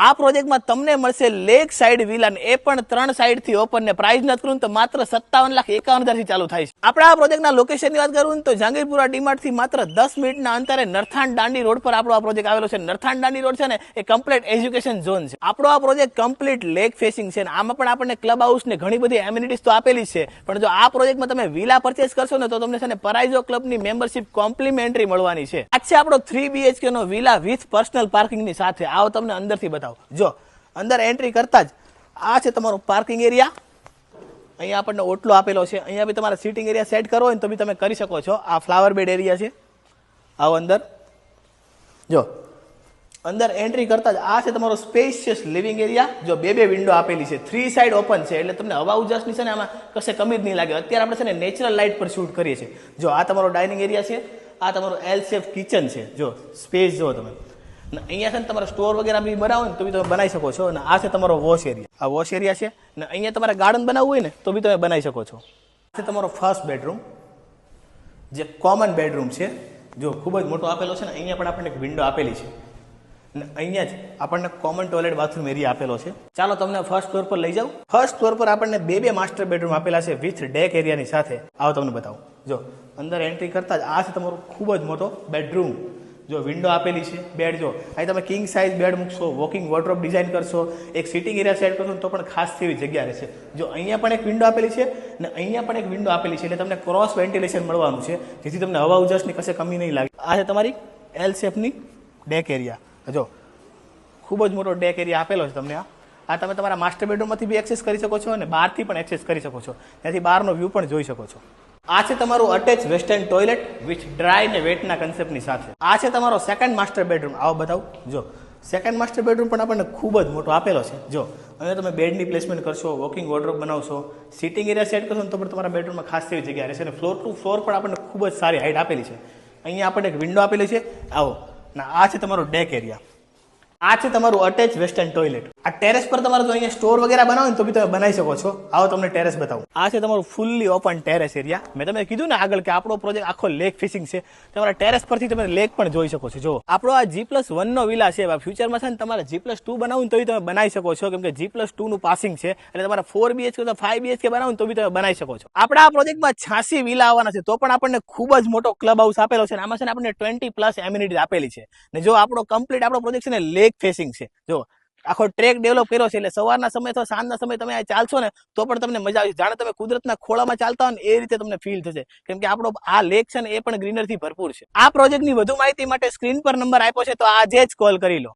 આ પ્રોજેક્ટમાં તમને મળશે લેક સાઈડ વિલા, એ પણ 3 સાઈડ થી ઓપન, ને પ્રાઇસ નથી કરું તો માત્ર 57,51,000 થી ચાલુ થાય છે. આપણે આ પ્રોજેક્ટના લોકેશનની વાત કરું તો જહાંગીરપુરા ડીમાર્ટ થી માત્ર 10 મિનિટના અંતરે નરથાણ દાંડી રોડ પર આપણો આ પ્રોજેક્ટ આવેલો છે. નરથાણ દાંડી રોડ છે ને એ કમ્પ્લીટ એજ્યુકેશન ઝોન છે. આપણો આ પ્રોજેક્ટ કમ્પ્લીટ લેક ફેસિંગ છે. આમાં પણ આપણને ક્લબ હાઉસ ને ઘણી બધી એમ્યુનિટીઝ તો આપેલી છે, પણ જો આ પ્રોજેક્ટમાં તમે વિલા પરચેસ કરશો ને તો તમને છે ને પરાઇઝો ક્લબની મેમ્બરશિપ કોમ્પ્લિમેન્ટરી મળવાની છે. આ છે આપણો 3 BHK નો વિલા વિથ પર્સનલ પાર્કિંગની સાથે. આવો તમને અંદરથી બતાવો. જો અંદર એન્ટ્રી કરતા જ આ છે તમારો પાર્કિંગ એરિયા. અહીંયા આપણને ઓટલો આપેલો છે. અહીંયા બી તમારે સિટિંગ એરિયા સેટ કરવો હોય તો બી તમે કરી શકો છો. આ ફ્લાવર બેડ એરિયા છે. આવો અંદર. જો અંદર એન્ટ્રી કરતા જ આ છે તમારો સ્પેશિયસ લિવિંગ એરિયા. જો બે વિન્ડો આપેલી છે, 3 સાઈડ ઓપન છે, એટલે તમને હવા ઉજાસની છે ને આમાં કશે કમી જ નહીં લાગે. અત્યારે આપણે છે ને નેચરલ લાઇટ પર શૂટ કરીએ છીએ. જો આ તમારો ડાઇનિંગ એરિયા છે, આ તમારો એલ શેપ કિચન છે. જો સ્પેસ જો તમે અહીંયા છે ને તમારે સ્ટોર વગેરે બી બનાવો ને તો બી તમે બનાવી શકો છો. અને આ છે તમારો વોશ એરિયા. આ વોશ એરિયા છે ને અહીંયા તમારે ગાર્ડન બનાવવું હોય ને તો બી તમે બનાવી શકો છો. આ છે તમારો ફર્સ્ટ બેડરૂમ, જે કોમન બેડરૂમ છે. જો ખૂબ જ મોટો આપેલો છે ને. અહીંયા પણ આપણને એક વિન્ડો આપેલી છે અને અહીંયા જ આપણને કોમન ટોયલેટ બાથરૂમ એરિયા આપેલો છે. ચાલો તમને ફર્સ્ટ ફ્લોર પર લઈ જાઉં. ફર્સ્ટ ફ્લોર પર આપણને બે માસ્ટર બેડરૂમ આપેલા છે વિથ ડેક એરિયાની સાથે. આવો તમને બતાવું. જો અંદર એન્ટ્રી કરતા જ આ છે તમારો ખૂબ જ મોટો બેડરૂમ. જો વિન્ડો આપેલી છે, બેડ જો અહીં તમે કિંગ સાઇઝ બેડ મૂકશો, વોકિંગ વોર્ડરોબ ડિઝાઇન કરશો, એક સિટિંગ એરિયા સેટ કરશો તો પણ ખાસ એવી જગ્યા રહેશે. જો અહીંયા પણ એક વિન્ડો આપેલી છે અને અહીંયા પણ એક વિન્ડો આપેલી છે, એટલે તમને ક્રોસ વેન્ટિલેશન મળવાનું છે, જેથી તમને હવા ઉજાસની કશે કમી નહીં લાગે. આ છે તમારી એલ શેપની ડેક એરિયા. જો ખૂબ જ મોટો ડેક એરિયા આપેલો છે તમને. આ તમે તમારા માસ્ટર બેડરૂમમાંથી બી એક્સેસ કરી શકો છો અને બહારથી પણ એક્સેસ કરી શકો છો. ત્યાંથી બહારનો વ્યૂ પણ જોઈ શકો છો. આ છે તમારું attach western toilet with dry ને વેટના કન્સેપ્ટની સાથે. આ છે તમારો સેકન્ડ માસ્ટર બેડરૂમ. આવો બતાવું. જો સેકન્ડ માસ્ટર બેડરૂમ પણ આપણને ખૂબ જ મોટો આપેલો છે. જો અને તમે બેડની પ્લેસમેન્ટ કરશો, વોકિંગ વોર્ડરોબ બનાવશો, સિટિંગ એરિયા સેટ કરશો તો પણ તમારા બેડરૂમમાં ખાસ એવી જગ્યા રહેશે. અને ફ્લોર ટુ ફ્લોર પણ આપણને ખૂબ જ સારી હાઇટ આપેલી છે. અહીંયા આપણને એક વિન્ડો આપેલી છે. આવો ના આ છે તમારો ડેક એરિયા. આ છે તમારું અટેચ વેસ્ટર્ન ટોયલેટ. આ ટેરેસ પર તમારે જો અહીંયા સ્ટોર વગેરે બનાવો ને તો બી તમે બનાવી શકો છો. આવો તમને ટેરેસ બતાવું. આ છે તમારું ફૂલ્લી ઓપન ટેરેસ એરિયા. મેં તમને કીધું ને આગળ કે આપણો પ્રોજેક્ટ આખો લેક ફિશિંગ છે. તમારા ટેરેસ પરથી તમે લેક પણ જોઈ શકો છો. જો આપણો આ G+1 નો વિલા છે. ફ્યુચરમાં છે ને તમારે G+2 બનાવવું તો તમે બનાવી શકો છો, કેમ કે G+2 નું પાસિંગ છે. એટલે તમારે 4 BHK તો 5 BHK બનાવવું તો બી તમે બનાવી શકો છો. આપણા આ પ્રોજેક્ટમાં 86 વિલા આવવાના છે, તો પણ આપણને ખૂબ જ મોટો ક્લબ હાઉસ આપેલો છે. આમાં છે ને આપણને 20+ એમ્યુનિટીઝ આપેલી છે. ને જો આપણો કમ્પ્લીટ આપણો પ્રોજેક્ટ છે ને લેક ફેસિંગ છે. જો આખો ટ્રેક ડેવલપ કર્યો છે, એટલે સવારના સમય અથવા સાંજના સમય તમે આ ચાલશો ને તો પણ તમને મજા આવશે. જાણે તમે કુદરતના ખોળામાં ચાલતા હોય ને એ રીતે તમને ફીલ થશે, કેમ કે આપણો આ લેક છે ને એ પણ ગ્રીનરીથી ભરપૂર છે. આ પ્રોજેક્ટની વધુ માહિતી માટે સ્ક્રીન પર નંબર આપ્યો છે, તો આજે જ કોલ કરી લો.